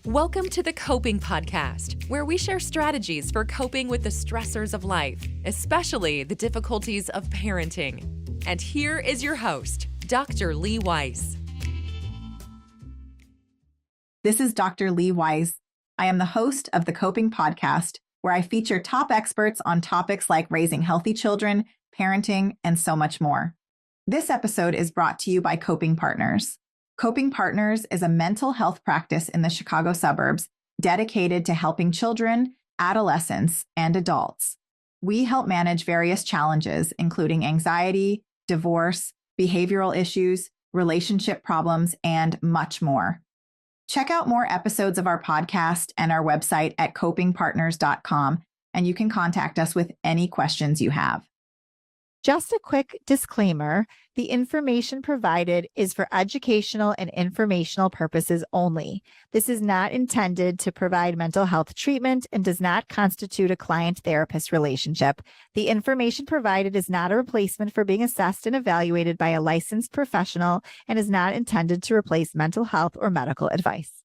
Welcome to the Coping Podcast, where we share strategies for coping with the stressors of life, especially the difficulties of parenting. And here is your host, Dr. Lee Weisz. This is Dr. Lee Weisz. I am the host of the Coping Podcast, where I feature top experts on topics like raising healthy children, parenting, and so much more. This episode is brought to you by Coping Partners. Coping Partners is a mental health practice in the Chicago suburbs dedicated to helping children, adolescents, and adults. We help manage various challenges, including anxiety, divorce, behavioral issues, relationship problems, and much more. Check out more episodes of our podcast and our website at copingpartners.com, and you can contact us with any questions you have. Just a quick disclaimer, the information provided is for educational and informational purposes only. This is not intended to provide mental health treatment and does not constitute a client-therapist relationship. The information provided is not a replacement for being assessed and evaluated by a licensed professional and is not intended to replace mental health or medical advice.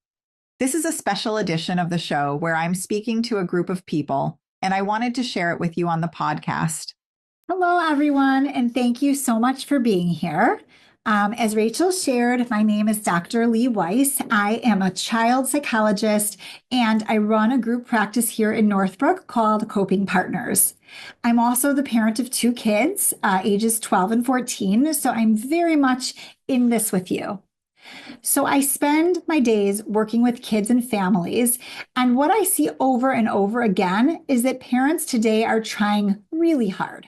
This is a special edition of the show where I'm speaking to a group of people, and I wanted to share it with you on the podcast. Hello, everyone, and thank you so much for being here. As Rachel shared, my name is Dr. Lee Weisz. I am a child psychologist, and I run a group practice here in Northbrook called Coping Partners. I'm also the parent of two kids, ages 12 and 14, so I'm very much in this with you. So I spend my days working with kids and families, and what I see over and over again is that parents today are trying really hard.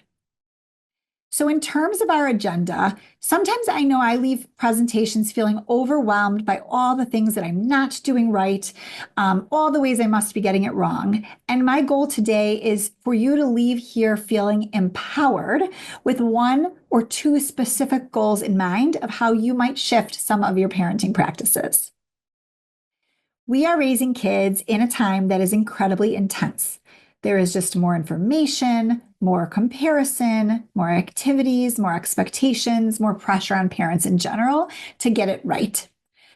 So in terms of our agenda, sometimes I know I leave presentations feeling overwhelmed by all the things that I'm not doing right, all the ways I must be getting it wrong. And my goal today is for you to leave here feeling empowered with one or two specific goals in mind of how you might shift some of your parenting practices. We are raising kids in a time that is incredibly intense. There is just more information, more comparison, more activities, more expectations, more pressure on parents in general to get it right.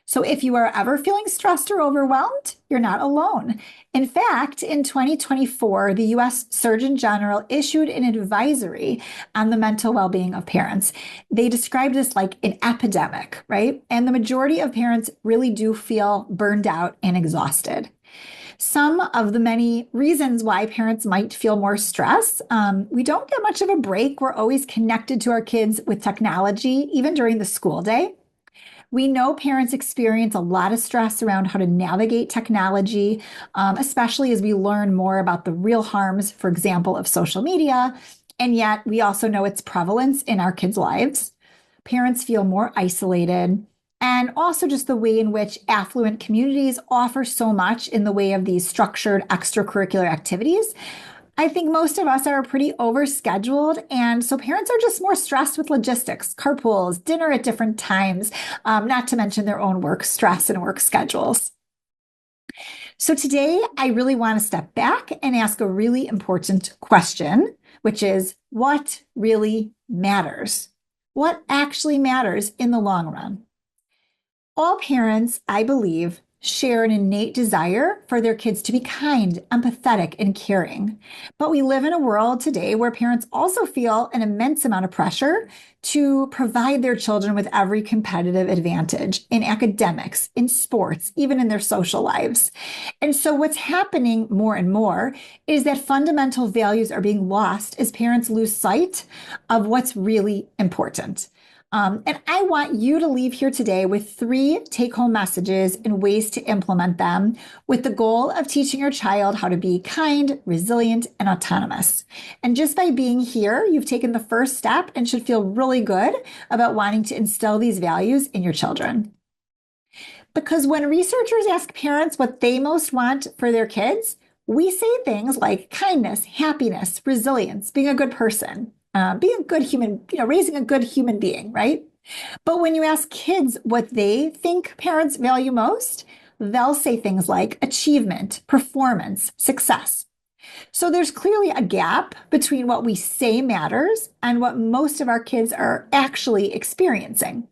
So if you are ever feeling stressed or overwhelmed, you're not alone. In fact, in 2024, the U.S. Surgeon General issued an advisory on the mental well-being of parents. They described this like an epidemic, right? And the majority of parents really do feel burned out and exhausted. Some of the many reasons why parents might feel more stress. We don't get much of a break. We're always connected to our kids with technology, even during the school day. We know parents experience a lot of stress around how to navigate technology, especially as we learn more about the real harms, for example, of social media. And yet we also know its prevalence in our kids' lives. Parents feel more isolated. And also just the way in which affluent communities offer so much in the way of these structured extracurricular activities. I think most of us are pretty overscheduled, and so parents are just more stressed with logistics, carpools, dinner at different times, not to mention their own work stress and work schedules. So today, I really want to step back and ask a really important question, which is, what really matters? What actually matters in the long run? All parents, I believe, share an innate desire for their kids to be kind, empathetic, and caring. But we live in a world today where parents also feel an immense amount of pressure to provide their children with every competitive advantage in academics, in sports, even in their social lives. And so what's happening more and more is that fundamental values are being lost as parents lose sight of what's really important. And I want you to leave here today with 3 take-home messages and ways to implement them with the goal of teaching your child how to be kind, resilient, and autonomous. And just by being here, you've taken the first step and should feel really good about wanting to instill these values in your children. Because when researchers ask parents what they most want for their kids, we say things like kindness, happiness, resilience, being a good person. Being a good human, raising a good human being, right? But when you ask kids what they think parents value most, they'll say things like achievement, performance, success. So there's clearly a gap between what we say matters and what most of our kids are actually experiencing.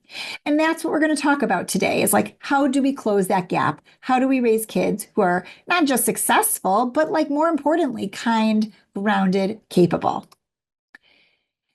And that's what we're going to talk about today is like, how do we close that gap? How do we raise kids who are not just successful, but like more importantly, kind, grounded, capable?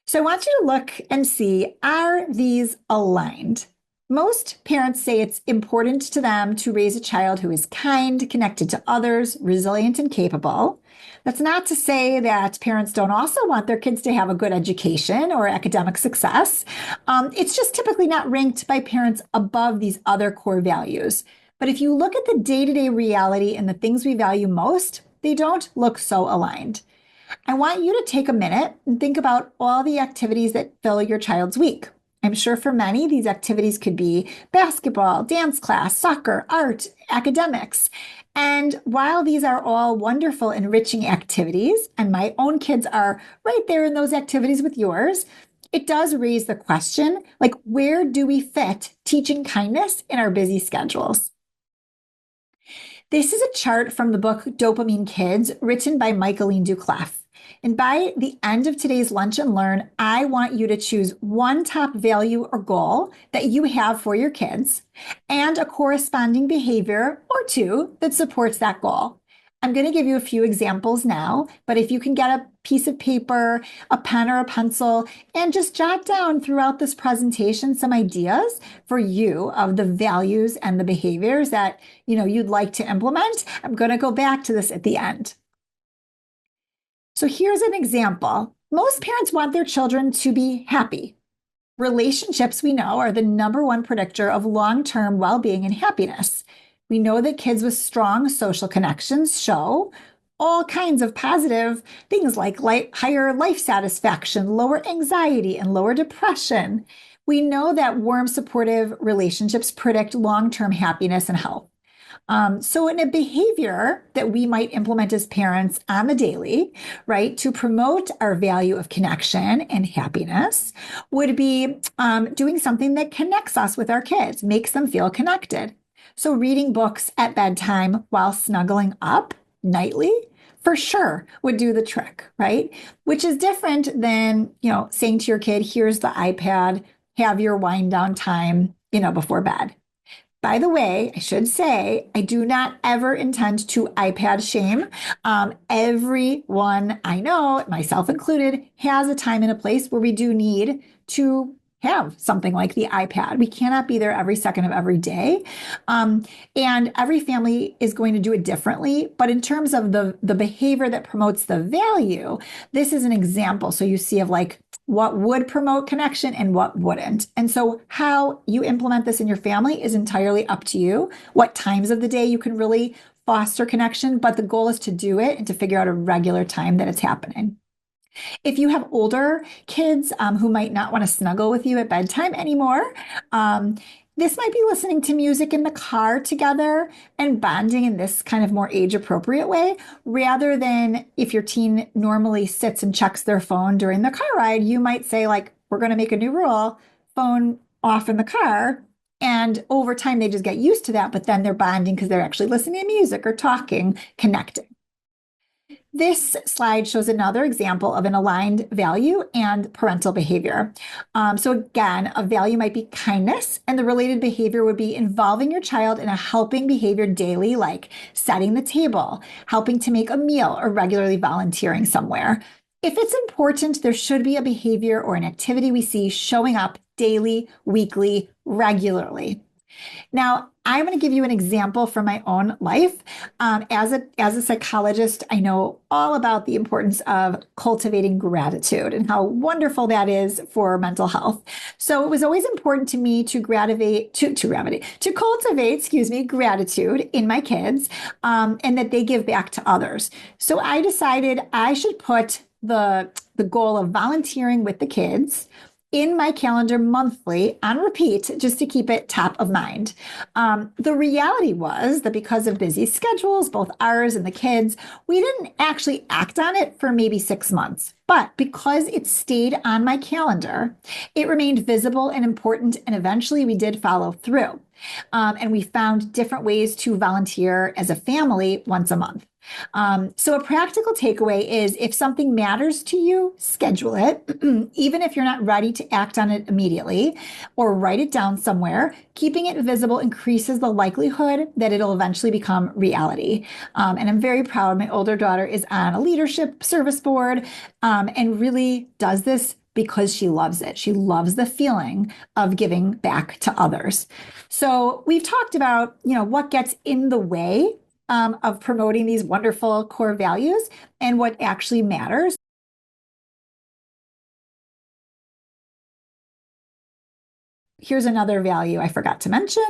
So I want you to look and see, are these aligned? Most parents say it's important to them to raise a child who is kind, connected to others, resilient, and capable. That's not to say that parents don't also want their kids to have a good education or academic success. It's just typically not ranked by parents above these other core values. But if you look at the day-to-day reality and the things we value most, they don't look so aligned. I want you to take a minute and think about all the activities that fill your child's week. I'm sure for many, these activities could be basketball, dance class, soccer, art, academics. And while these are all wonderful, enriching activities, and my own kids are right there in those activities with yours, it does raise the question, like, where do we fit teaching kindness in our busy schedules? This is a chart from the book Dopamine Kids, written by Michaeline Duclef. And by the end of today's Lunch and Learn, I want you to choose one top value or goal that you have for your kids and a corresponding behavior or two that supports that goal. I'm going to give you a few examples now, but if you can get a piece of paper, a pen or a pencil, and just jot down throughout this presentation some ideas for you of the values and the behaviors that, you'd like to implement. I'm going to go back to this at the end. So here's an example. Most parents want their children to be happy. Relationships, we know, are the number one predictor of long-term well-being and happiness. We know that kids with strong social connections show all kinds of positive things like higher life satisfaction, lower anxiety, and lower depression. We know that warm, supportive relationships predict long-term happiness and health. So in a behavior that we might implement as parents on the daily, right, to promote our value of connection and happiness would be doing something that connects us with our kids, makes them feel connected. So reading books at bedtime while snuggling up nightly for sure would do the trick, right? Which is different than, saying to your kid, here's the iPad, have your wind down time, before bed. By the way, I should say, I do not ever intend to iPad shame. Everyone I know, myself included, has a time and a place where we do need to have something like the iPad. We cannot be there every second of every day. And every family is going to do it differently. But in terms of the behavior that promotes the value, this is an example. So you see of like, what would promote connection and what wouldn't. And so how you implement this in your family is entirely up to you. What times of the day you can really foster connection, but the goal is to do it and to figure out a regular time that it's happening. If you have older kids who might not want to snuggle with you at bedtime anymore, this might be listening to music in the car together and bonding in this kind of more age-appropriate way, rather than if your teen normally sits and checks their phone during the car ride, you might say, like, we're going to make a new rule, phone off in the car. And over time, they just get used to that, but then they're bonding because they're actually listening to music or talking, connecting. This slide shows another example of an aligned value and parental behavior. So again, a value might be kindness, and the related behavior would be involving your child in a helping behavior daily, like setting the table, helping to make a meal, or regularly volunteering somewhere. If it's important, there should be a behavior or an activity we see showing up daily, weekly, regularly. Now, I'm going to give you an example from my own life. As a psychologist, I know all about the importance of cultivating gratitude and how wonderful that is for mental health. So it was always important to me to cultivate, gratitude in my kids, and that they give back to others. So I decided I should put the goal of volunteering with the kids in my calendar monthly on repeat, just to keep it top of mind. The reality was that because of busy schedules, both ours and the kids, we didn't actually act on it for maybe 6 months. But because it stayed on my calendar, it remained visible and important. And eventually we did follow through. And we found different ways to volunteer as a family once a month. So a practical takeaway is if something matters to you, schedule it, even if you're not ready to act on it immediately, or write it down somewhere. Keeping it visible increases the likelihood that it'll eventually become reality. And I'm very proud. My older daughter is on a leadership service board, and really does this because she loves it. She loves the feeling of giving back to others. So we've talked about, what gets in the way of promoting these wonderful core values and what actually matters. Here's another value I forgot to mention.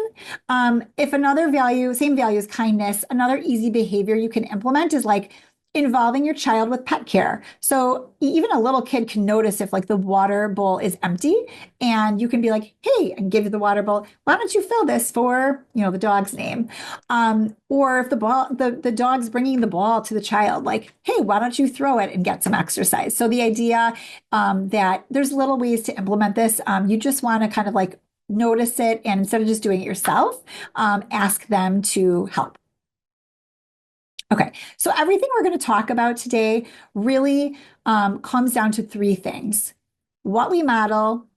If another value, same value as kindness, another easy behavior you can implement is like involving your child with pet care. So even a little kid can notice if like the water bowl is empty, and you can be like, hey, and give you the water bowl. Why don't you fill this for, the dog's name? Or if the dog's bringing the ball to the child, like, hey, why don't you throw it and get some exercise? So the idea that there's little ways to implement this. You just want to kind of like notice it, and instead of just doing it yourself, ask them to help. Okay, so everything we're going to talk about today really comes down to three things: what we model,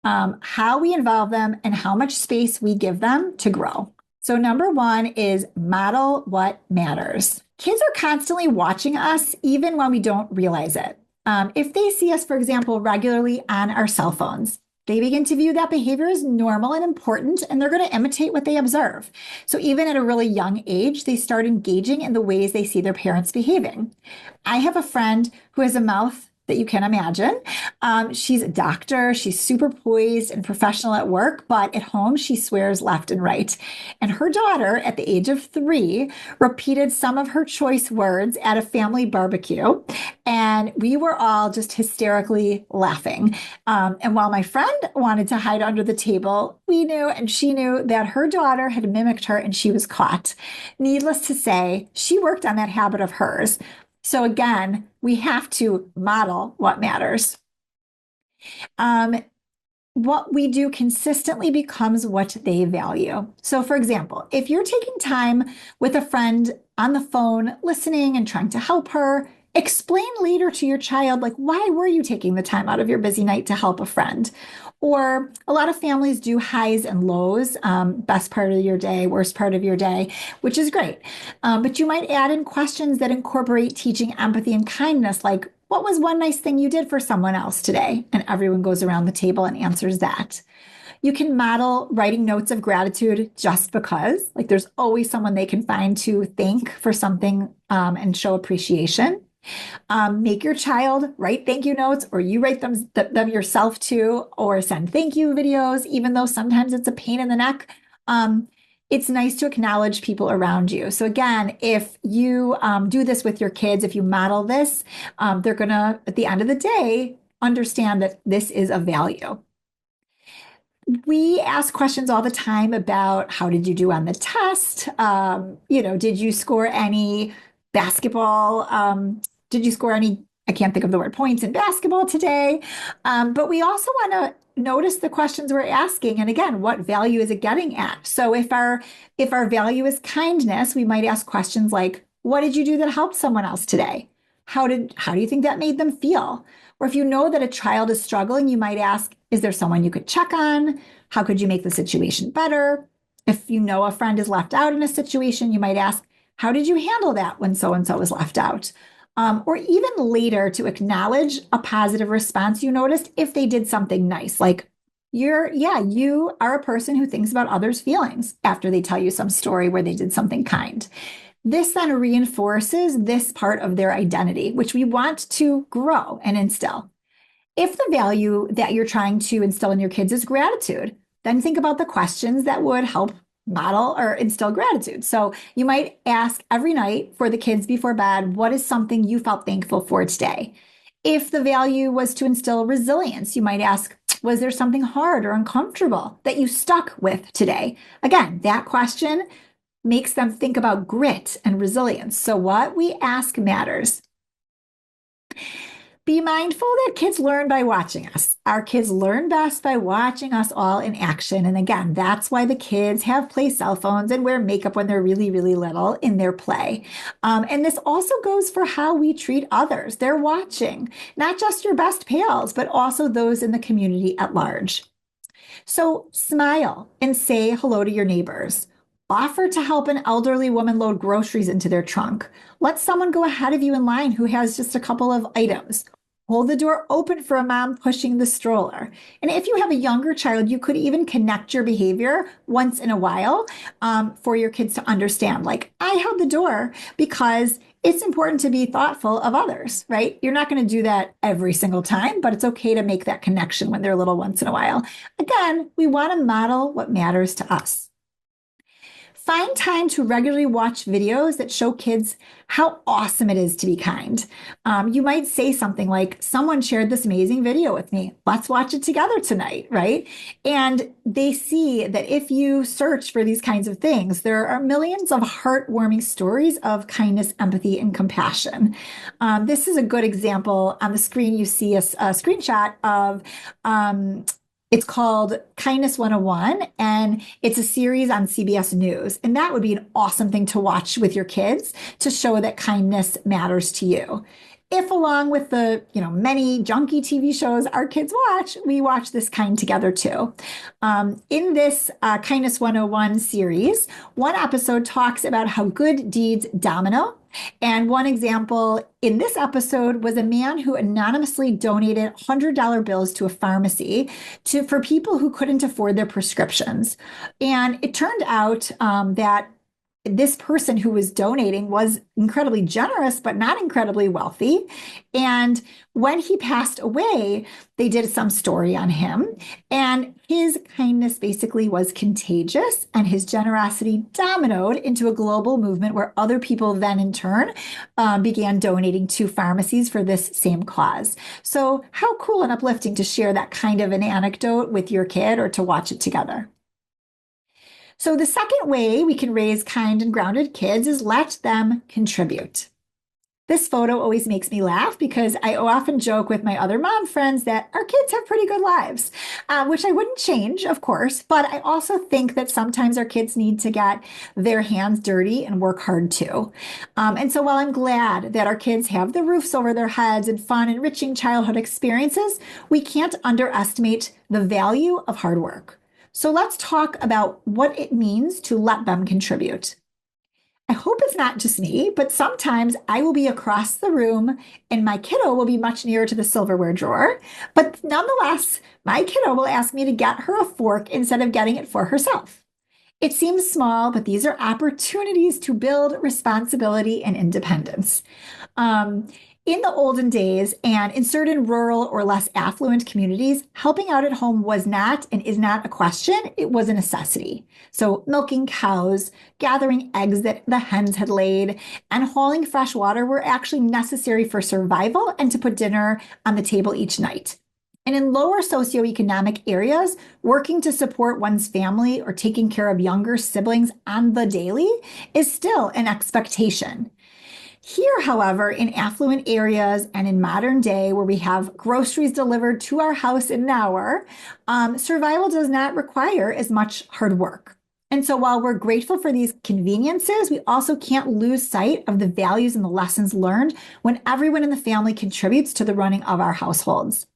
how we involve them, and how much space we give them to grow. So number one is model what matters. Kids are constantly watching us, even when we don't realize it. If they see us, for example, regularly on our cell phones, they begin to view that behavior as normal and important, and they're going to imitate what they observe. So even at a really young age, they start engaging in the ways they see their parents behaving. I have a friend who has a mouth that you can imagine. She's a doctor. She's super poised and professional at work, but at home, she swears left and right. And her daughter, at the age of 3, repeated some of her choice words at a family barbecue. And we were all just hysterically laughing. And while my friend wanted to hide under the table, we knew and she knew that her daughter had mimicked her and she was caught. Needless to say, she worked on that habit of hers. So again, we have to model what matters. What we do consistently becomes what they value. So for example, if you're taking time with a friend on the phone, listening and trying to help her, explain later to your child, like, why were you taking the time out of your busy night to help a friend? Or a lot of families do highs and lows, best part of your day, worst part of your day, which is great. But you might add in questions that incorporate teaching empathy and kindness, like, what was one nice thing you did for someone else today? And everyone goes around the table and answers that. You can model writing notes of gratitude just because, like, there's always someone they can find to thank for something and show appreciation. Make your child write thank you notes, or you write them yourself too, or send thank you videos, even though sometimes it's a pain in the neck. It's nice to acknowledge people around you. So again, if you do this with your kids, if you model this, they're going to, at the end of the day, understand that this is a value. We ask questions all the time about how did you do on the test? Did you score any basketball? Did you score any, I can't think of the word, points in basketball today? But we also want to notice the questions we're asking. And again, what value is it getting at? So if our value is kindness, we might ask questions like, what did you do that helped someone else today? How do you think that made them feel? Or if you know that a child is struggling, you might ask, is there someone you could check on? How could you make the situation better? If you know a friend is left out in a situation, you might ask, how did you handle that when so-and-so was left out? Or even later to acknowledge a positive response you noticed if they did something nice, like you are a person who thinks about others' feelings after they tell you some story where they did something kind. This then reinforces this part of their identity, which we want to grow and instill. If the value that you're trying to instill in your kids is gratitude, then think about the questions that would help model or instill gratitude. So you might ask every night for the kids before bed, what is something you felt thankful for today? If the value was to instill resilience, you might ask, was there something hard or uncomfortable that you stuck with today? Again, that question makes them think about grit and resilience. So what we ask matters. Be mindful that kids learn by watching us. Our kids learn best by watching us all in action. And again, that's why the kids have play cell phones and wear makeup when they're really, really little in their play. And this also goes for how we treat others. They're watching, not just your best pals, but also those in the community at large. So smile and say hello to your neighbors. Offer to help an elderly woman load groceries into their trunk. Let someone go ahead of you in line who has just a couple of items. Hold the door open for a mom pushing the stroller. And if you have a younger child, you could even connect your behavior once in a while for your kids to understand, like, I held the door because it's important to be thoughtful of others, right? You're not going to do that every single time, but it's okay to make that connection when they're little once in a while. Again, we want to model what matters to us. Find time to regularly watch videos that show kids how awesome it is to be kind. You might say something like, someone shared this amazing video with me. Let's watch it together tonight, right? And they see that if you search for these kinds of things, there are millions of heartwarming stories of kindness, empathy, and compassion. This is a good example. On the screen, you see a screenshot of it's called Kindness 101, and it's a series on CBS News. And that would be an awesome thing to watch with your kids to show that kindness matters to you. If along with the, many junky TV shows our kids watch, we watch this kind together too. In this Kindness 101 series, one episode talks about how good deeds domino. And one example in this episode was a man who anonymously donated $100 bills to a pharmacy for people who couldn't afford their prescriptions. And it turned out that this person who was donating was incredibly generous, but not incredibly wealthy. And when he passed away, they did some story on him. And his kindness basically was contagious, and his generosity dominoed into a global movement where other people then in turn began donating to pharmacies for this same cause. So how cool and uplifting to share that kind of an anecdote with your kid or to watch it together. So the second way we can raise kind and grounded kids is let them contribute. This photo always makes me laugh because I often joke with my other mom friends that our kids have pretty good lives, which I wouldn't change, of course, but I also think that sometimes our kids need to get their hands dirty and work hard too. And so while I'm glad that our kids have the roofs over their heads and fun, enriching childhood experiences, we can't underestimate the value of hard work. So let's talk about what it means to let them contribute. I hope it's not just me, but sometimes I will be across the room and my kiddo will be much nearer to the silverware drawer. But nonetheless, my kiddo will ask me to get her a fork instead of getting it for herself. It seems small, but these are opportunities to build responsibility and independence. In the olden days and in certain rural or less affluent communities, helping out at home was not and is not a question, it was a necessity. So milking cows, gathering eggs that the hens had laid, and hauling fresh water were actually necessary for survival and to put dinner on the table each night. And in lower socioeconomic areas, working to support one's family or taking care of younger siblings on the daily is still an expectation. Here, however, in affluent areas and in modern day where we have groceries delivered to our house in an hour, survival does not require as much hard work. And so while we're grateful for these conveniences, we also can't lose sight of the values and the lessons learned when everyone in the family contributes to the running of our households.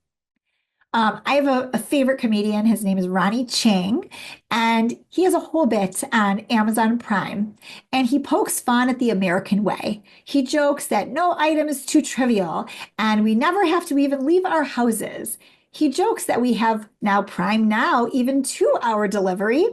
I have a favorite comedian. His name is Ronnie Chang, and he has a whole bit on Amazon Prime, and he pokes fun at the American way. He jokes that no item is too trivial, and we never have to even leave our houses. He jokes that we have now Prime Now, even 2-hour delivery.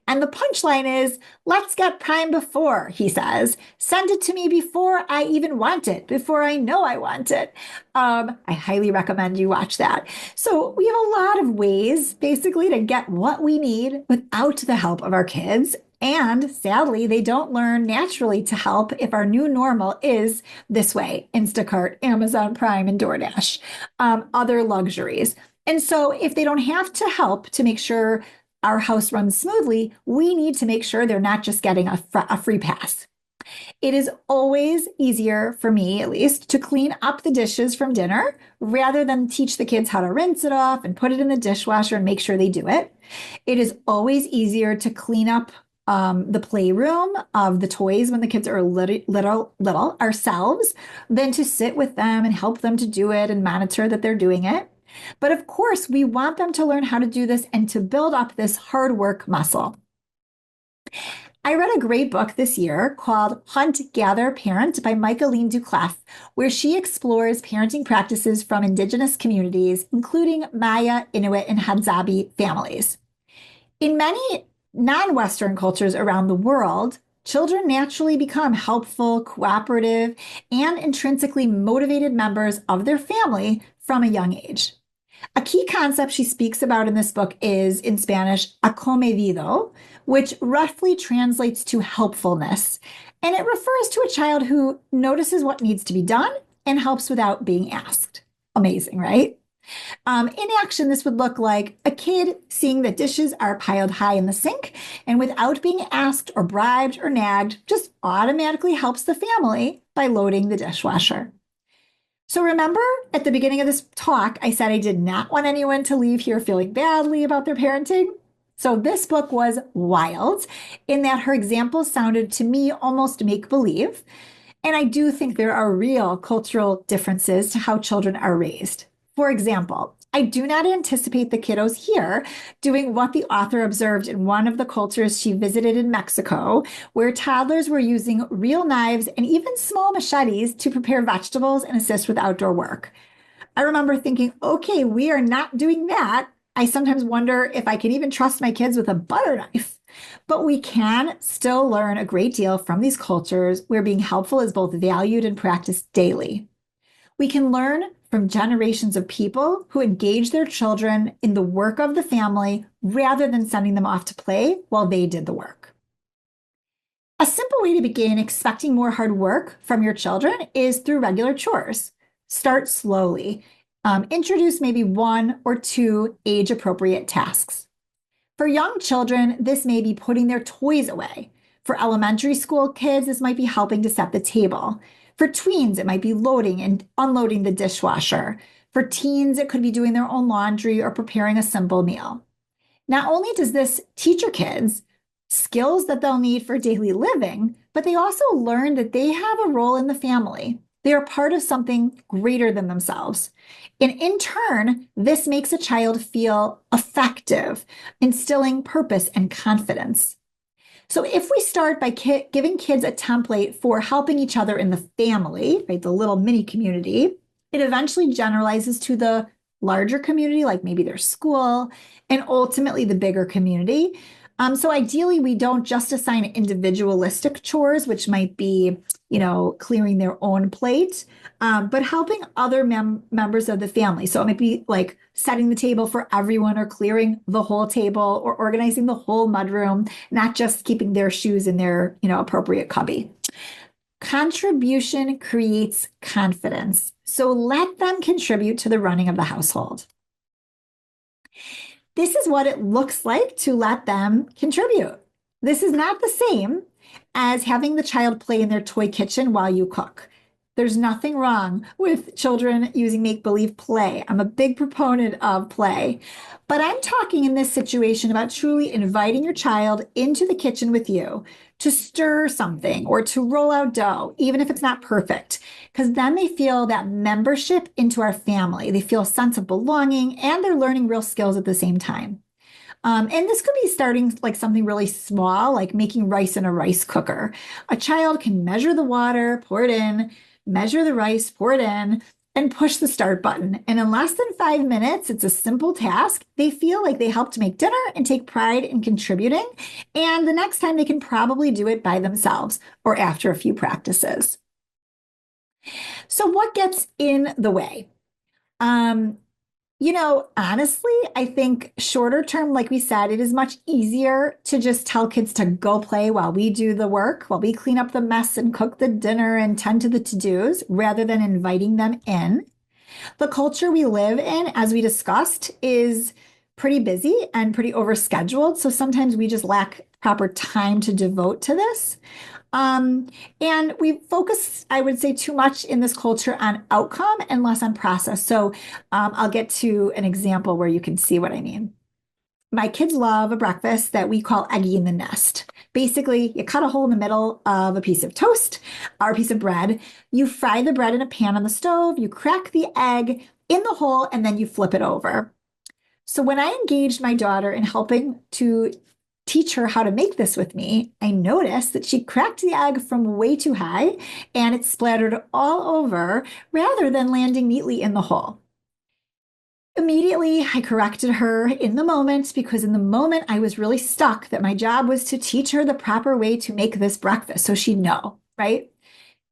And the punchline is, let's get Prime before, he says. Send it to me before I even want it, before I know I want it. I highly recommend you watch that. So we have a lot of ways, basically, to get what we need without the help of our kids. And sadly, they don't learn naturally to help if our new normal is this way: Instacart, Amazon Prime, and DoorDash, other luxuries. And so if they don't have to help to make sure our house runs smoothly, we need to make sure they're not just getting a free pass. It is always easier for me, at least, to clean up the dishes from dinner rather than teach the kids how to rinse it off and put it in the dishwasher and make sure they do it. It is always easier to clean up the playroom of the toys when the kids are little ourselves than to sit with them and help them to do it and monitor that they're doing it. But of course, we want them to learn how to do this and to build up this hard work muscle. I read a great book this year called Hunt, Gather, Parent by Michaeline Duclaff, where she explores parenting practices from indigenous communities, including Maya, Inuit, and Hadzabe families. In many non-Western cultures around the world, children naturally become helpful, cooperative, and intrinsically motivated members of their family from a young age. A key concept she speaks about in this book is, in Spanish, acomovido, which roughly translates to helpfulness. And it refers to a child who notices what needs to be done and helps without being asked. Amazing, right? In action, this would look like a kid seeing that dishes are piled high in the sink and without being asked or bribed or nagged, just automatically helps the family by loading the dishwasher. So remember at the beginning of this talk, I said I did not want anyone to leave here feeling badly about their parenting. So this book was wild in that her examples sounded to me almost make-believe. And I do think there are real cultural differences to how children are raised. For example, I do not anticipate the kiddos here doing what the author observed in one of the cultures she visited in Mexico, where toddlers were using real knives and even small machetes to prepare vegetables and assist with outdoor work. I remember thinking, okay, we are not doing that. I sometimes wonder if I can even trust my kids with a butter knife. But we can still learn a great deal from these cultures where being helpful is both valued and practiced daily. We can learn from generations of people who engage their children in the work of the family rather than sending them off to play while they did the work. A simple way to begin expecting more hard work from your children is through regular chores. Start slowly. Introduce maybe 1 or 2 age-appropriate tasks. For young children, this may be putting their toys away. For elementary school kids, this might be helping to set the table. For tweens, it might be loading and unloading the dishwasher. For teens, it could be doing their own laundry or preparing a simple meal. Not only does this teach your kids skills that they'll need for daily living, but they also learn that they have a role in the family. They are part of something greater than themselves. And in turn, this makes a child feel effective, instilling purpose and confidence. So if we start by giving kids a template for helping each other in the family, right, the little mini community, it eventually generalizes to the larger community, like maybe their school, and ultimately the bigger community. So ideally, we don't just assign individualistic chores, which might be, clearing their own plate, but helping other members of the family. So it might be like setting the table for everyone or clearing the whole table or organizing the whole mudroom, not just keeping their shoes in their, appropriate cubby. Contribution creates confidence. So let them contribute to the running of the household. This is what it looks like to let them contribute. This is not the same as having the child play in their toy kitchen while you cook. There's nothing wrong with children using make-believe play. I'm a big proponent of play. But I'm talking in this situation about truly inviting your child into the kitchen with you to stir something or to roll out dough, even if it's not perfect, because then they feel that membership into our family. They feel a sense of belonging and they're learning real skills at the same time. And this could be starting like something really small, like making rice in a rice cooker. A child can measure the water, pour it in, measure the rice, pour it in, and push the start button. And in less than 5 minutes, it's a simple task. They feel like they helped make dinner and take pride in contributing. And the next time they can probably do it by themselves or after a few practices. So what gets in the way? Honestly, I think shorter term, like we said, it is much easier to just tell kids to go play while we do the work, while we clean up the mess and cook the dinner and tend to the to-dos, rather than inviting them in. The culture we live in, as we discussed, is pretty busy and pretty overscheduled. So sometimes we just lack proper time to devote to this. And we focus, I would say, too much in this culture on outcome and less on process. So I'll get to an example where you can see what I mean. My kids love a breakfast that we call eggy in the nest. Basically, you cut a hole in the middle of a piece of toast or a piece of bread. You fry the bread in a pan on the stove. You crack the egg in the hole, and then you flip it over. So when I engaged my daughter in helping to teach her how to make this with me, I noticed that she cracked the egg from way too high and it splattered all over rather than landing neatly in the hole. Immediately, I corrected her in the moment because in the moment I was really stuck that my job was to teach her the proper way to make this breakfast so she'd know, right?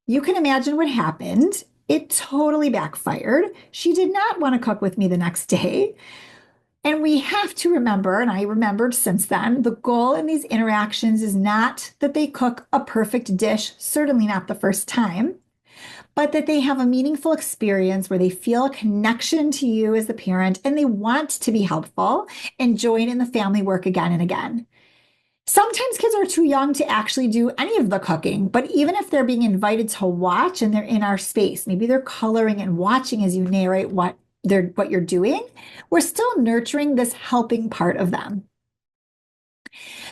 You can imagine what happened. It totally backfired. She did not want to cook with me the next day. And we have to remember, and I remembered since then, the goal in these interactions is not that they cook a perfect dish, certainly not the first time, but that they have a meaningful experience where they feel a connection to you as the parent and they want to be helpful and join in the family work again and again. Sometimes kids are too young to actually do any of the cooking, but even if they're being invited to watch and they're in our space, maybe they're coloring and watching as you narrate what you're doing, we're still nurturing this helping part of them.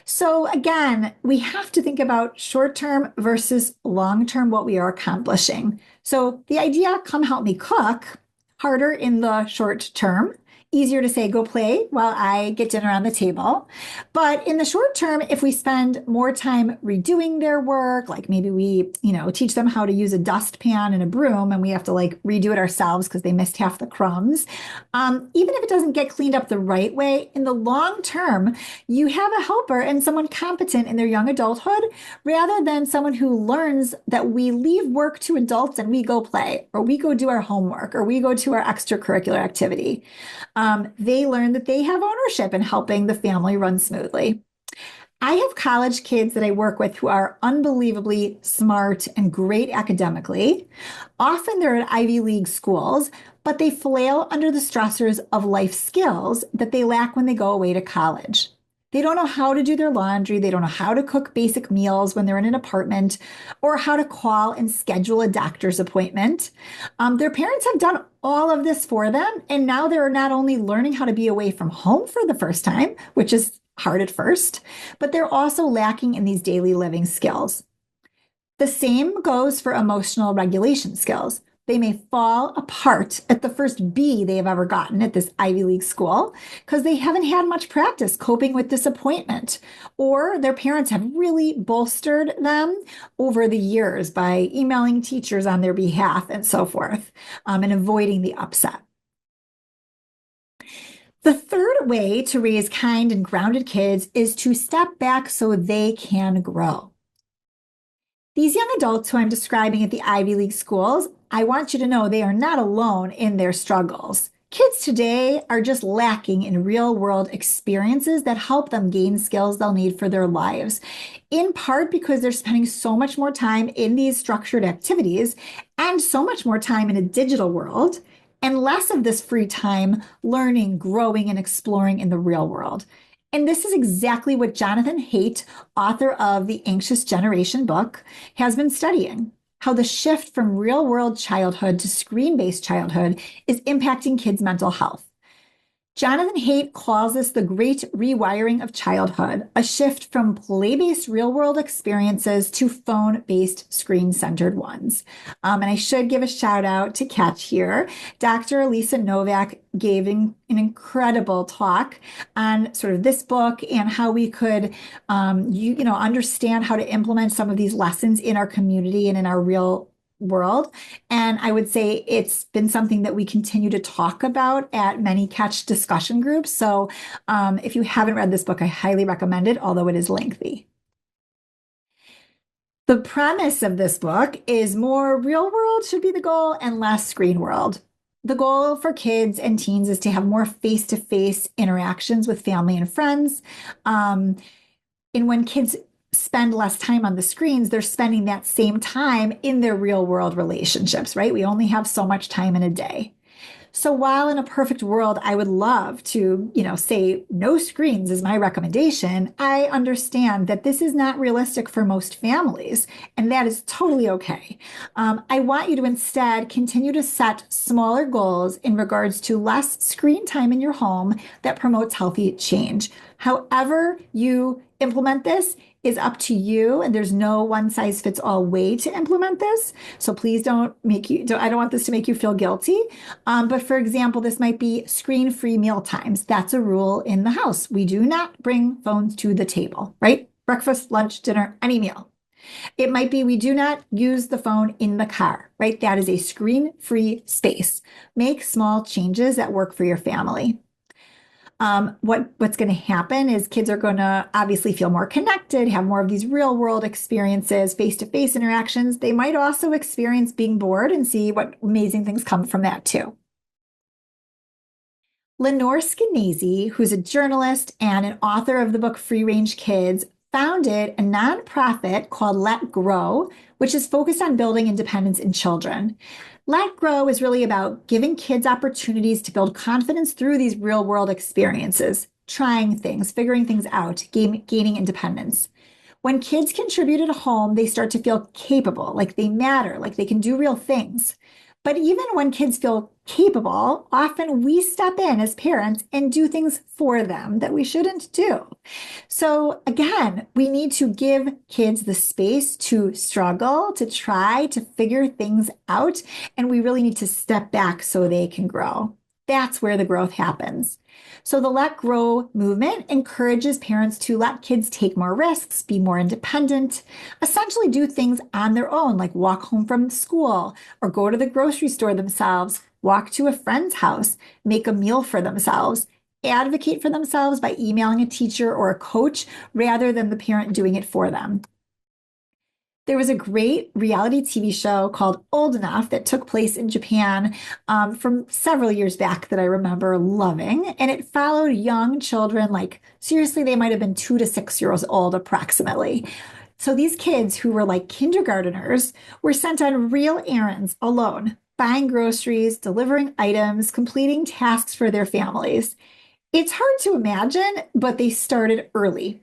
So again, we have to think about short-term versus long-term, what we are accomplishing. So the idea, come help me cook, harder in the short term, easier to say, go play while I get dinner on the table. But in the short term, if we spend more time redoing their work, like maybe we, teach them how to use a dustpan and a broom and we have to redo it ourselves because they missed half the crumbs. Even if it doesn't get cleaned up the right way, in the long term, you have a helper and someone competent in their young adulthood rather than someone who learns that we leave work to adults and we go play, or we go do our homework, or we go to our extracurricular activity. They learn that they have ownership in helping the family run smoothly. I have college kids that I work with who are unbelievably smart and great academically. Often they're at Ivy League schools, but they flail under the stressors of life skills that they lack when they go away to college. They don't know how to do their laundry. They don't know how to cook basic meals when they're in an apartment or how to call and schedule a doctor's appointment. Their parents have done all of this for them. And now they're not only learning how to be away from home for the first time, which is hard at first, but they're also lacking in these daily living skills. The same goes for emotional regulation skills. They may fall apart at the first B they have ever gotten at this Ivy League school because they haven't had much practice coping with disappointment, or their parents have really bolstered them over the years by emailing teachers on their behalf and so forth, and avoiding the upset. The third way to raise kind and grounded kids is to step back so they can grow. These young adults who I'm describing at the Ivy League schools, I want you to know they are not alone in their struggles. Kids today are just lacking in real-world experiences that help them gain skills they'll need for their lives, in part because they're spending so much more time in these structured activities and so much more time in a digital world, and less of this free time learning, growing, and exploring in the real world. And this is exactly what Jonathan Haidt, author of the Anxious Generation book, has been studying, how the shift from real-world childhood to screen-based childhood is impacting kids' mental health. Jonathan Haidt calls this the great rewiring of childhood, a shift from play-based real-world experiences to phone-based screen-centered ones. And I should give a shout out to Catch here. Dr. Elisa Novak gave an incredible talk on sort of this book and how we could, understand how to implement some of these lessons in our community and in our real world. And I would say it's been something that we continue to talk about at many Catch discussion groups. So if you haven't read this book, I highly recommend it, although it is lengthy. The premise of this book is more real world should be the goal and less screen world. The goal for kids and teens is to have more face-to-face interactions with family and friends. And when kids spend less time on the screens, they're spending that same time in their real world relationships, right? We only have so much time in a day. So while in a perfect world, I would love to, say no screens is my recommendation, I understand that this is not realistic for most families, and that is totally okay. I want you to instead continue to set smaller goals in regards to less screen time in your home that promotes healthy change. However you implement this is up to you, and there's no one size fits all way to implement this. So please I don't want this to make you feel guilty. But for example, this might be screen-free meal times. That's a rule in the house. We do not bring phones to the table, right? Breakfast, lunch, dinner, any meal. It might be we do not use the phone in the car, right? That is a screen-free space. Make small changes that work for your family. What's going to happen is kids are going to obviously feel more connected, have more of these real world experiences, face-to-face interactions. They might also experience being bored and see what amazing things come from that too. Lenore Skenazy, who's a journalist and an author of the book Free Range Kids, founded a nonprofit called Let Grow, which is focused on building independence in children. Let Grow is really about giving kids opportunities to build confidence through these real world experiences, trying things, figuring things out, gaining independence. When kids contribute at home, they start to feel capable, like they matter, like they can do real things. But even when kids feel capable, often we step in as parents and do things for them that we shouldn't do. So again, we need to give kids the space to struggle, to try, to figure things out, and we really need to step back so they can grow. That's where the growth happens. So the Let Grow movement encourages parents to let kids take more risks, be more independent, essentially do things on their own, like walk home from school or go to the grocery store themselves, walk to a friend's house, make a meal for themselves, advocate for themselves by emailing a teacher or a coach rather than the parent doing it for them. There was a great reality TV show called Old Enough that took place in Japan from several years back that I remember loving. And it followed young children, like seriously, they might have been 2 to 6 years old approximately. So these kids who were like kindergarteners were sent on real errands alone, buying groceries, delivering items, completing tasks for their families. It's hard to imagine, but they started early.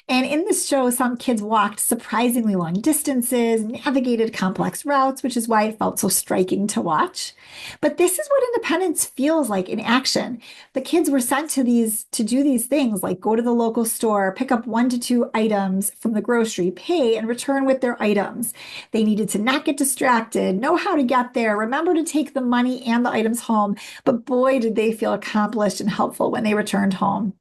And in this show, some kids walked surprisingly long distances, navigated complex routes, which is why it felt so striking to watch. But this is what independence feels like in action. The kids were sent to do these things like go to the local store, pick up 1 to 2 items from the grocery, pay, and return with their items. They needed to not get distracted, know how to get there, remember to take the money and the items home. But boy, did they feel accomplished and helpful when they returned home.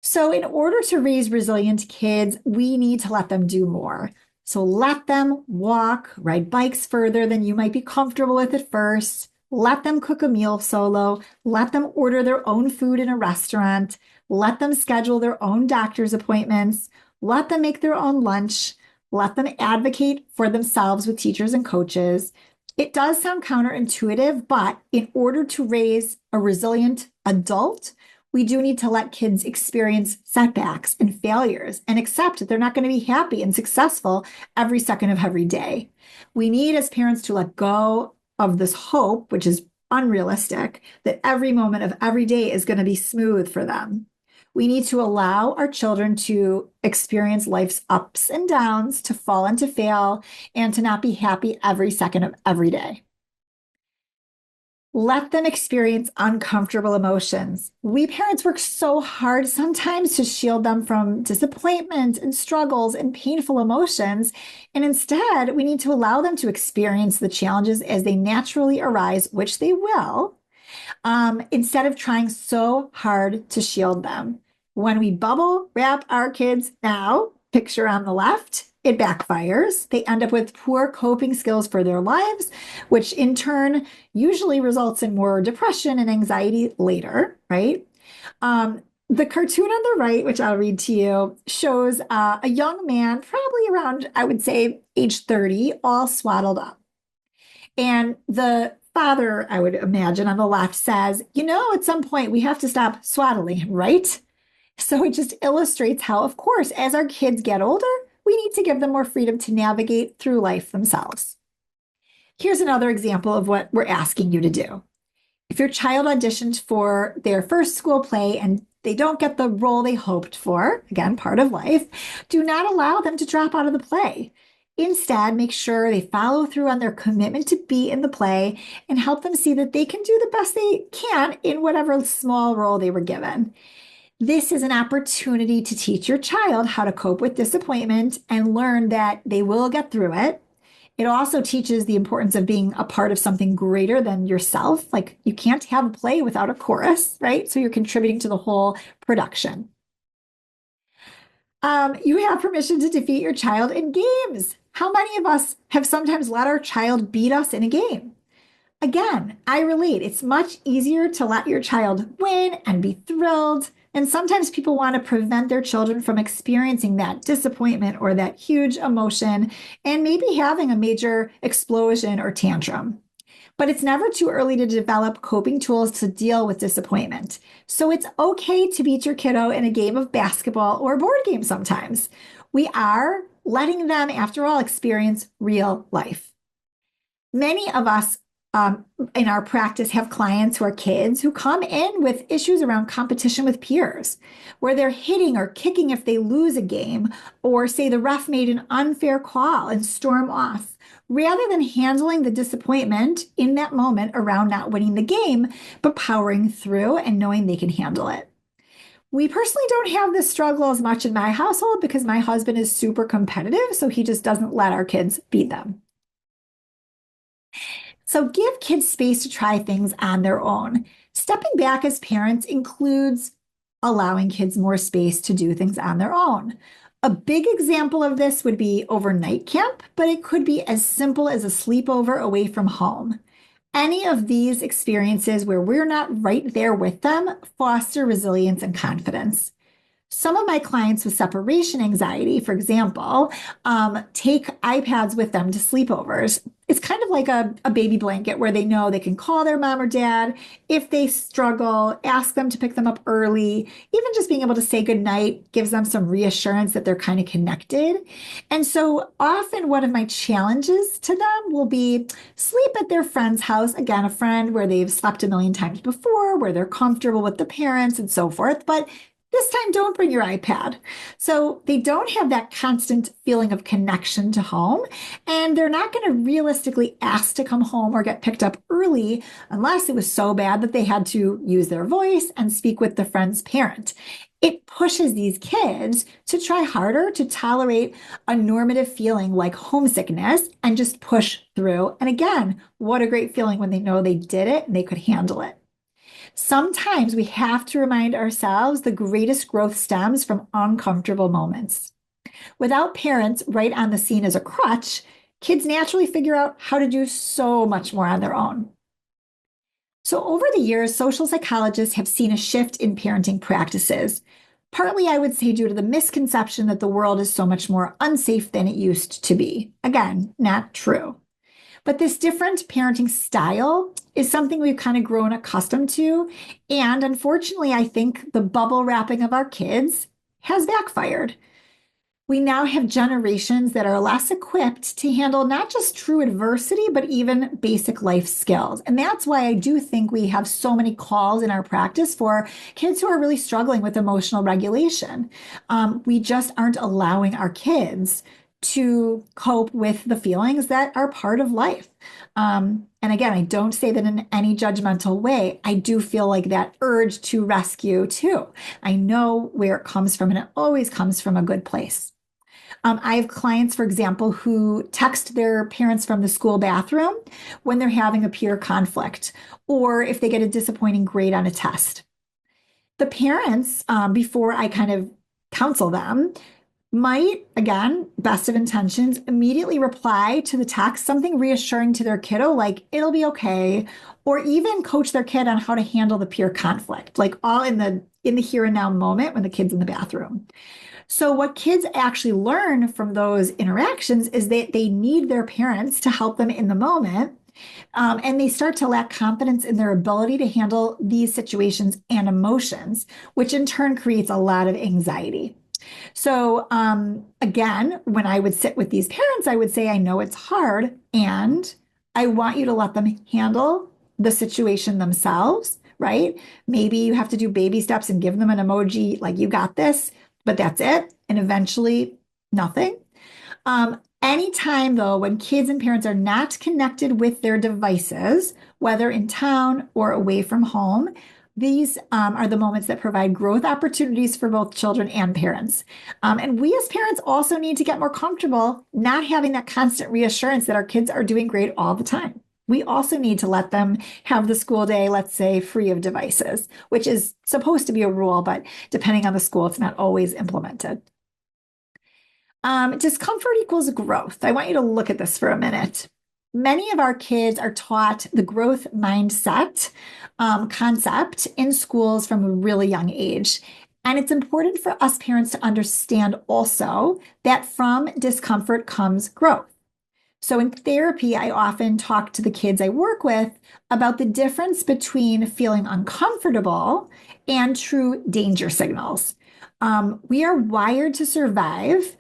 So in order to raise resilient kids, we need to let them do more. So let them walk, ride bikes further than you might be comfortable with at first. Let them cook a meal solo. Let them order their own food in a restaurant. Let them schedule their own doctor's appointments. Let them make their own lunch. Let them advocate for themselves with teachers and coaches. It does sound counterintuitive, but in order to raise a resilient adult, we do need to let kids experience setbacks and failures and accept that they're not going to be happy and successful every second of every day. We need as parents to let go of this hope, which is unrealistic, that every moment of every day is going to be smooth for them. We need to allow our children to experience life's ups and downs, to fall and to fail, and to not be happy every second of every day. Let them experience uncomfortable emotions. We parents work so hard sometimes to shield them from disappointment and struggles and painful emotions. And instead, we need to allow them to experience the challenges as they naturally arise, which they will, instead of trying so hard to shield them. When we bubble wrap our kids now, picture on the left, it backfires. They end up with poor coping skills for their lives, which in turn usually results in more depression and anxiety later, right? The cartoon on the right, which I'll read to you, shows a young man, probably around, I would say, age 30, all swaddled up. And the father, I would imagine, on the left says, at some point we have to stop swaddling, right? So it just illustrates how, of course, as our kids get older, we need to give them more freedom to navigate through life themselves. Here's another example of what we're asking you to do. If your child auditioned for their first school play and they don't get the role they hoped for, again, part of life, do not allow them to drop out of the play. Instead, make sure they follow through on their commitment to be in the play and help them see that they can do the best they can in whatever small role they were given. This is an opportunity to teach your child how to cope with disappointment and learn that they will get through it. It also teaches the importance of being a part of something greater than yourself. Like you can't have a play without a chorus, right? So you're contributing to the whole production. You have permission to defeat your child in games. How many of us have sometimes let our child beat us in a game? Again, I relate. It's much easier to let your child win and be thrilled. And sometimes people want to prevent their children from experiencing that disappointment or that huge emotion and maybe having a major explosion or tantrum. But it's never too early to develop coping tools to deal with disappointment. So it's okay to beat your kiddo in a game of basketball or board game sometimes. We are letting them, after all, experience real life. Many of us in our practice have clients who are kids who come in with issues around competition with peers, where they're hitting or kicking if they lose a game, or say the ref made an unfair call and storm off, rather than handling the disappointment in that moment around not winning the game, but powering through and knowing they can handle it. We personally don't have this struggle as much in my household because my husband is super competitive, so he just doesn't let our kids beat them. So give kids space to try things on their own. Stepping back as parents includes allowing kids more space to do things on their own. A big example of this would be overnight camp, but it could be as simple as a sleepover away from home. Any of these experiences where we're not right there with them foster resilience and confidence. Some of my clients with separation anxiety, for example, take iPads with them to sleepovers. It's kind of like a baby blanket where they know they can call their mom or dad if they struggle, ask them to pick them up early. Even just being able to say goodnight gives them some reassurance that they're kind of connected. And so often one of my challenges to them will be sleep at their friend's house. Again, a friend where they've slept a million times before, where they're comfortable with the parents and so forth. But this time, don't bring your iPad. So they don't have that constant feeling of connection to home, and they're not going to realistically ask to come home or get picked up early unless it was so bad that they had to use their voice and speak with the friend's parent. It pushes these kids to try harder to tolerate a normative feeling like homesickness and just push through. And again, what a great feeling when they know they did it and they could handle it. Sometimes we have to remind ourselves the greatest growth stems from uncomfortable moments. Without parents right on the scene as a crutch, kids naturally figure out how to do so much more on their own. So over the years, social psychologists have seen a shift in parenting practices. Partly, I would say, due to the misconception that the world is so much more unsafe than it used to be. Again, not true. But this different parenting style is something we've kind of grown accustomed to. And unfortunately, I think the bubble wrapping of our kids has backfired. We now have generations that are less equipped to handle not just true adversity, but even basic life skills. And that's why I do think we have so many calls in our practice for kids who are really struggling with emotional regulation. We just aren't allowing our kids to cope with the feelings that are part of life. And again, I don't say that in any judgmental way. I do feel like that urge to rescue too. I know where it comes from, and it always comes from a good place. I have clients, for example, who text their parents from the school bathroom when they're having a peer conflict, or if they get a disappointing grade on a test. The parents, before I kind of counsel them, might, again, best of intentions, immediately reply to the text something reassuring to their kiddo, like it'll be okay, or even coach their kid on how to handle the peer conflict, like all in the here and now moment when the kid's in the bathroom. So what kids actually learn from those interactions is that they need their parents to help them in the moment. And they start to lack confidence in their ability to handle these situations and emotions, which in turn creates a lot of anxiety. So again, when I would sit with these parents, I would say, I know it's hard, and I want you to let them handle the situation themselves, right? Maybe you have to do baby steps and give them an emoji like you got this, but that's it. And eventually nothing. Anytime though, when kids and parents are not connected with their devices, whether in town or away from home, these are the moments that provide growth opportunities for both children and parents. And we as parents also need to get more comfortable not having that constant reassurance that our kids are doing great all the time. We also need to let them have the school day, let's say, free of devices, which is supposed to be a rule, but depending on the school, it's not always implemented. Discomfort equals growth. I want you to look at this for a minute. Many of our kids are taught the growth mindset concept in schools from a really young age. And it's important for us parents to understand also that from discomfort comes growth. So in therapy, I often talk to the kids I work with about the difference between feeling uncomfortable and true danger signals. We are wired to survive.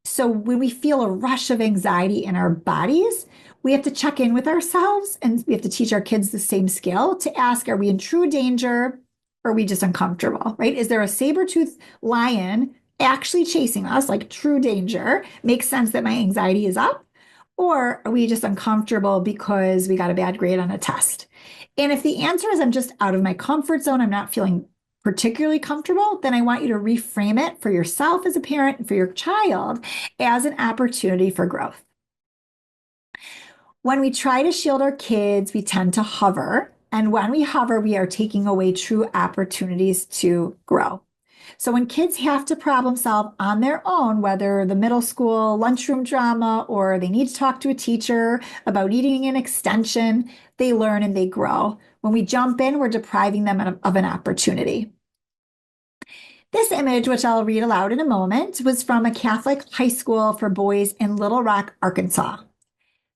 So when we feel a rush of anxiety in our bodies, we have to check in with ourselves and we have to teach our kids the same skill to ask, are we in true danger or are we just uncomfortable, right? Is there a saber-toothed lion actually chasing us, like true danger? Makes sense that my anxiety is up. Or are we just uncomfortable because we got a bad grade on a test? And if the answer is I'm just out of my comfort zone, I'm not feeling particularly comfortable, then I want you to reframe it for yourself as a parent and for your child as an opportunity for growth. When we try to shield our kids, we tend to hover. And when we hover, we are taking away true opportunities to grow. So when kids have to problem solve on their own, whether the middle school lunchroom drama or they need to talk to a teacher about eating an extension, they learn and they grow. When we jump in, we're depriving them of an opportunity. This image, which I'll read aloud in a moment, was from a Catholic high school for boys in Little Rock, Arkansas.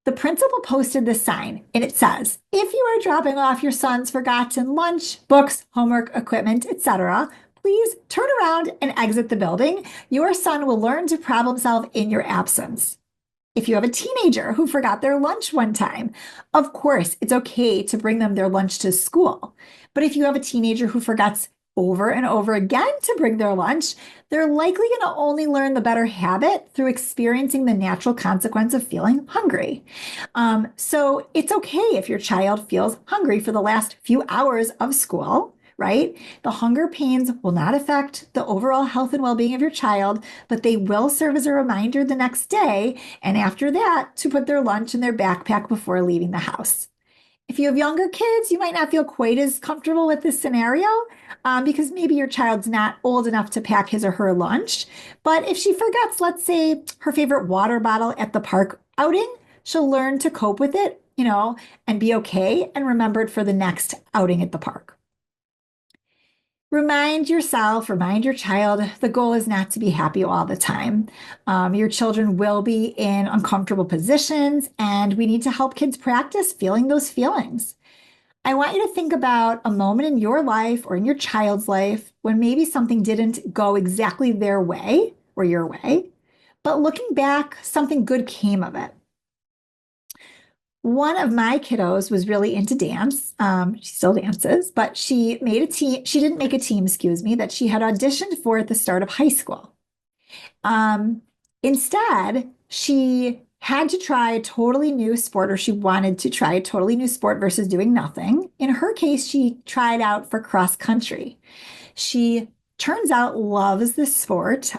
The principal posted this sign, and it says, if you are dropping off your son's forgotten lunch, books, homework, equipment, etc., please turn around and exit the building. Your son will learn to problem solve in your absence. If you have a teenager who forgot their lunch one time, of course, it's okay to bring them their lunch to school. But if you have a teenager who forgets over and over again to bring their lunch, they're likely going to only learn the better habit through experiencing the natural consequence of feeling hungry. So it's okay if your child feels hungry for the last few hours of school, right? The hunger pains will not affect the overall health and well-being of your child, but they will serve as a reminder the next day, and after that, to put their lunch in their backpack before leaving the house. If you have younger kids, you might not feel quite as comfortable with this scenario because maybe your child's not old enough to pack his or her lunch. But if she forgets, let's say, her favorite water bottle at the park outing, she'll learn to cope with it, and be okay and remember it for the next outing at the park. Remind yourself, remind your child, the goal is not to be happy all the time. Your children will be in uncomfortable positions, and we need to help kids practice feeling those feelings. I want you to think about a moment in your life or in your child's life when maybe something didn't go exactly their way or your way, but looking back, something good came of it. One of my kiddos was really into dance. She still dances, but she made a team. She didn't make a team, that she had auditioned for at the start of high school. Instead, she had to try a totally new sport, or she wanted to try a totally new sport versus doing nothing. In her case, she tried out for cross country. She turns out loves this sport,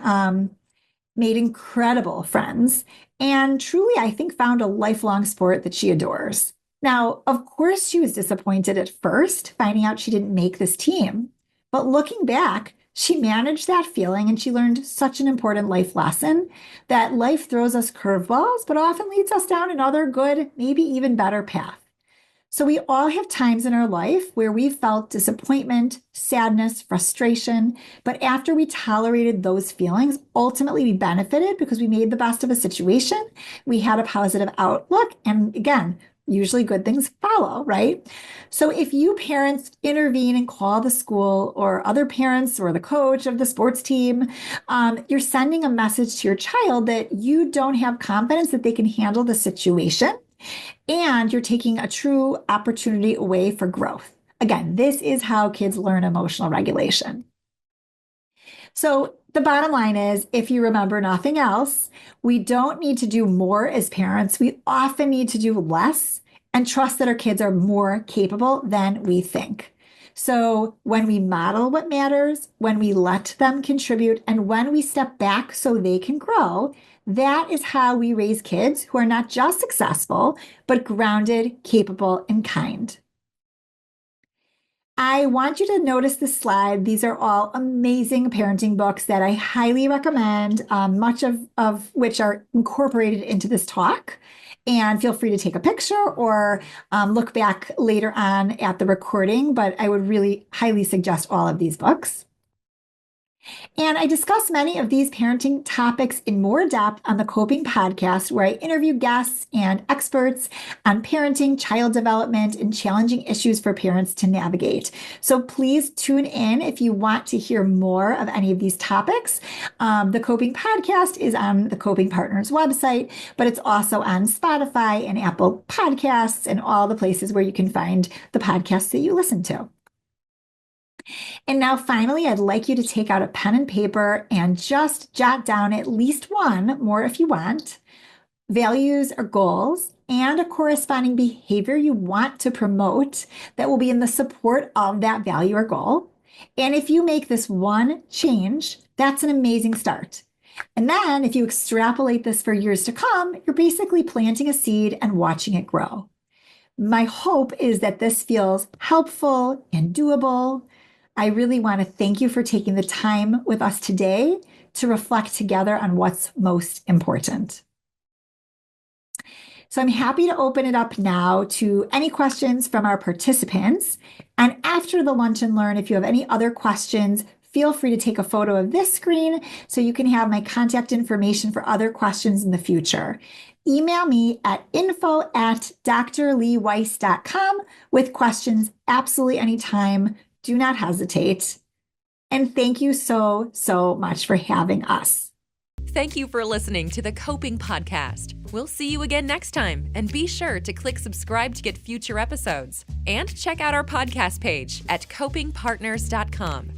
made incredible friends, and truly, I think, found a lifelong sport that she adores. Now, of course, she was disappointed at first, finding out she didn't make this team. But looking back, she managed that feeling and she learned such an important life lesson that life throws us curveballs, but often leads us down another good, maybe even better path. So we all have times in our life where we felt disappointment, sadness, frustration, but after we tolerated those feelings, ultimately we benefited because we made the best of a situation. We had a positive outlook, and again, usually good things follow, right? So if you parents intervene and call the school or other parents or the coach of the sports team, you're sending a message to your child that you don't have confidence that they can handle the situation. And you're taking a true opportunity away for growth. Again, this is how kids learn emotional regulation. So the bottom line is, if you remember nothing else, we don't need to do more as parents. We often need to do less and trust that our kids are more capable than we think. So when we model what matters, when we let them contribute, and when we step back so they can grow, that is how we raise kids who are not just successful, but grounded, capable, and kind. I want you to notice this slide. These are all amazing parenting books that I highly recommend, much of which are incorporated into this talk. And feel free to take a picture or look back later on at the recording, but I would really highly suggest all of these books. And I discuss many of these parenting topics in more depth on the Coping podcast, where I interview guests and experts on parenting, child development, and challenging issues for parents to navigate. So please tune in if you want to hear more of any of these topics. The Coping podcast is on the Coping Partners website, but it's also on Spotify and Apple Podcasts and all the places where you can find the podcasts that you listen to. And now finally, I'd like you to take out a pen and paper and just jot down at least one, more if you want, values or goals, and a corresponding behavior you want to promote that will be in the support of that value or goal. And if you make this one change, that's an amazing start. And then if you extrapolate this for years to come, you're basically planting a seed and watching it grow. My hope is that this feels helpful and doable. I really want to thank you for taking the time with us today to reflect together on what's most important. So I'm happy to open it up now to any questions from our participants. And after the Lunch and Learn, if you have any other questions, feel free to take a photo of this screen so you can have my contact information for other questions in the future. Email me at info@drleeweisz.com with questions absolutely anytime. Do not hesitate. And thank you so, so much for having us. Thank you for listening to the Coping Podcast. We'll see you again next time, and be sure to click subscribe to get future episodes. And check out our podcast page at copingpartners.com.